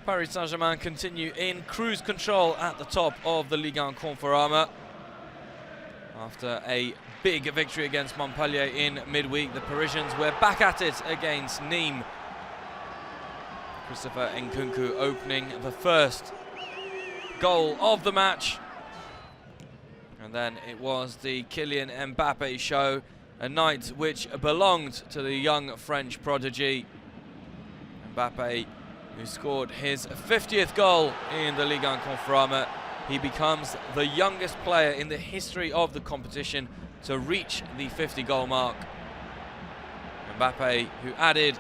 Paris Saint-Germain continue in cruise control at the top of the Ligue 1 Conforama. After a big victory against Montpellier in midweek, the Parisians were back at it against Nîmes. Christopher NKUNKU opening the first goal of the match. And then it was the Kylian Mbappe show, a night which belonged to the young French prodigy. Mbappe, who scored his 50th goal in the Ligue 1 Conforama. He becomes the youngest player in the history of the competition to reach the 50-goal mark. Mbappe, who added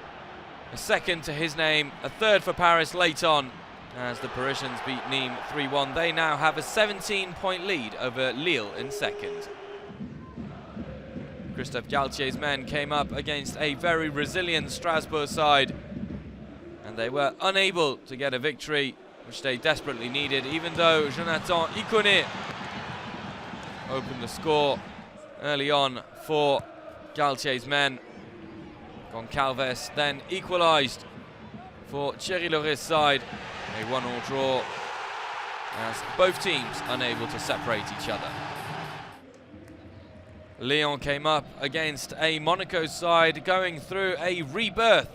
a second to his name, a third for Paris late on, as the Parisians beat Nîmes 3-1. They now have a 17-point lead over Lille in second. Christophe Galtier's men came up against a very resilient Strasbourg side, and they were unable to get a victory, which they desperately needed, even though Jonathan IKONE opened the score early on for Galtier's men. GONCALVES then equalised for Thierry Loret's side, a 1-1 draw, as both teams unable to separate each other. Lyon came up against a Monaco side going through a rebirth,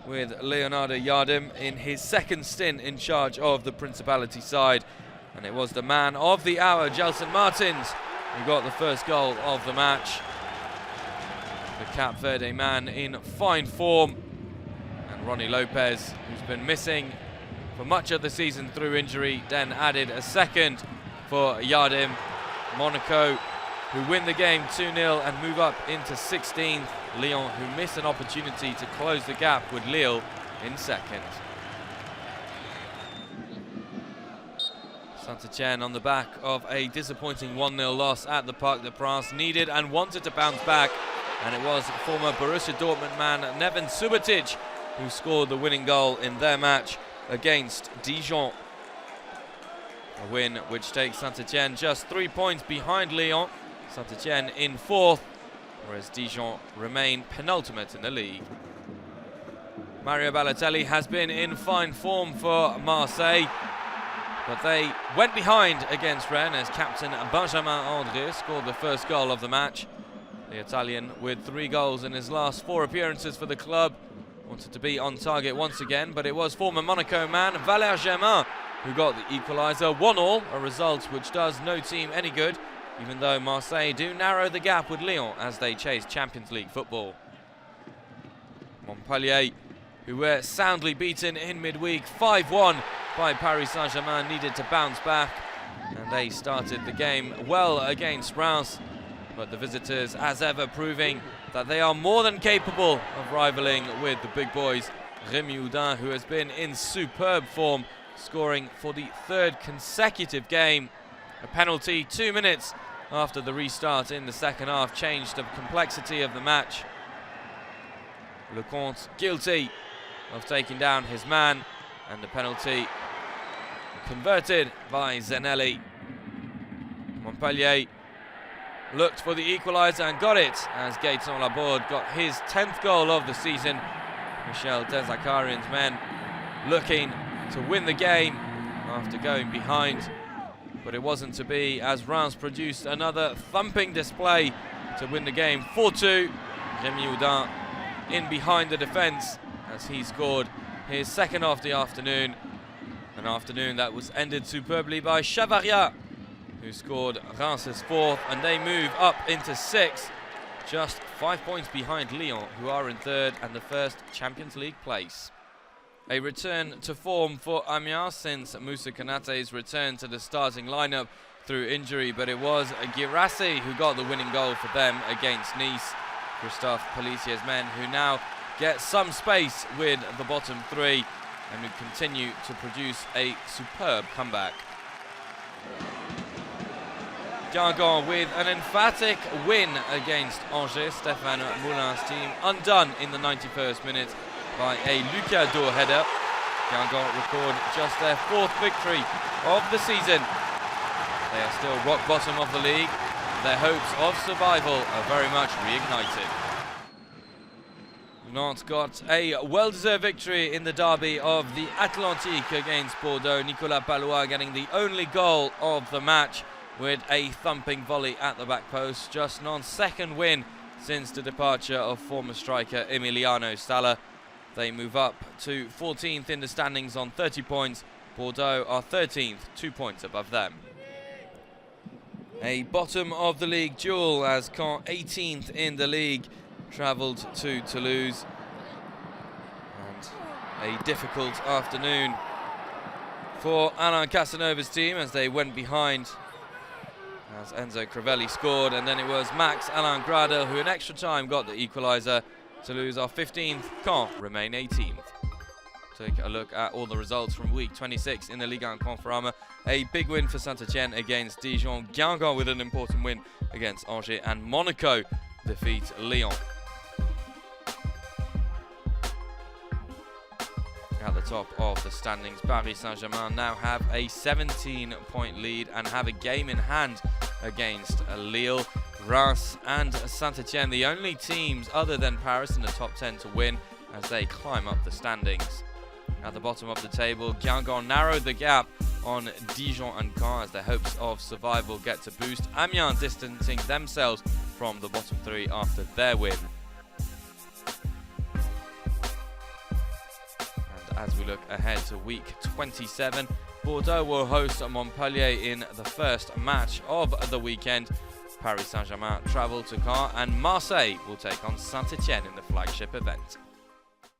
with Leonardo Jardim in his second stint in charge of the Principality side. And it was the man of the hour, Gelson Martins, who got the first goal of the match. The Cap Verde man in fine form. And Ronnie Lopez, who's been missing for much of the season through injury, then added a second for Jardim. Monaco, who win the game 2-0 and move up into 16th. Lyon, who miss an opportunity to close the gap with Lille in second. Saint-Etienne, on the back of a disappointing 1-0 loss at the Parc des Princes, needed and wanted to bounce back, and it was former Borussia Dortmund man Neven SUBOTIC who scored the winning goal in their match against Dijon. A win which takes Saint-Etienne just 3 points behind Lyon. Saint-Etienne in fourth, whereas Dijon remain penultimate in the league. Mario Balotelli has been in fine form for Marseille, but they went behind against Rennes as captain Benjamin André scored the first goal of the match. The Italian, with 3 goals in his last 4 appearances for the club, wanted to be on target once again, but it was former Monaco man Valère Germain who got the equaliser. 1-1, a result which does no team any good, even though Marseille do narrow the gap with Lyon as they chase Champions League football. Montpellier, who were soundly beaten in midweek 5-1 by Paris Saint-Germain, needed to bounce back, and they started the game well against Reims, but the visitors, as ever, proving that they are more than capable of rivaling with the big boys. Rémi Houdin, who has been in superb form, scoring for the 3rd consecutive game. A penalty 2 minutes after the restart in the second half changed the complexity of the match. Lecomte guilty of taking down his man, and the penalty converted by Zanelli. Montpellier looked for the equaliser and got it as Gaëtan Laborde got his 10th goal of the season. Michel Dezacarian's men looking to win the game after going behind, but it wasn't to be as Reims produced another thumping display to win the game 4-2. Rémi Houdin in behind the defence as he scored his second of the afternoon. An afternoon that was ended superbly by Chavaria, who scored Reims' 4th, and they move up into 6th, just 5 points behind Lyon, who are in 3rd and the first Champions League place. A return to form for Amiens since Moussa Konaté's return to the starting lineup through injury, but it was Guirassy who got the winning goal for them against Nice. Christophe Pelissier's men, who now get some space with the bottom 3 and who continue to produce a superb comeback. Guingamp with an emphatic win against Angers. Stéphane Moulin's team undone in the 91st minute by a Lucas Dor header. Guingamp record just their 4th victory of the season. They are still rock bottom of the league. Their hopes of survival are very much reignited. Nantes got a well-deserved victory in the derby of the Atlantique against Bordeaux. Nicolas Palois getting the only goal of the match with a thumping volley at the back post. Just Nantes' second win since the departure of former striker Emiliano Sala. They move up to 14th in the standings on 30 points. Bordeaux are 13th, 2 points above them. A bottom of the league duel as Caen, 18th in the league, travelled to Toulouse. And a difficult afternoon for Alain Casanova's team as they went behind as Enzo Crivelli scored, and then it was Max-Alain Gradel who in extra time got the equaliser. Toulouse are 15th, Caen remain 18th. Take a look at all the results from week 26 in the Ligue and Conforama. A big win for Saint-Etienne against Dijon. Guingamp with an important win against Angers, and Monaco defeat Lyon. At the top of the standings, Paris Saint-Germain now have a 17-point lead and have a game in hand against Lille. Reims and Saint-Etienne, the only teams other than Paris in the top 10 to win as they climb up the standings. At the bottom of the table, Guingamp narrowed the gap on Dijon and Caen as their hopes of survival get to boost. Amiens distancing themselves from the bottom three after their win. And as we look ahead to week 27, Bordeaux will host Montpellier in the first match of the weekend. Paris Saint-Germain travel to Caen, and Marseille will take on Saint-Etienne in the flagship event.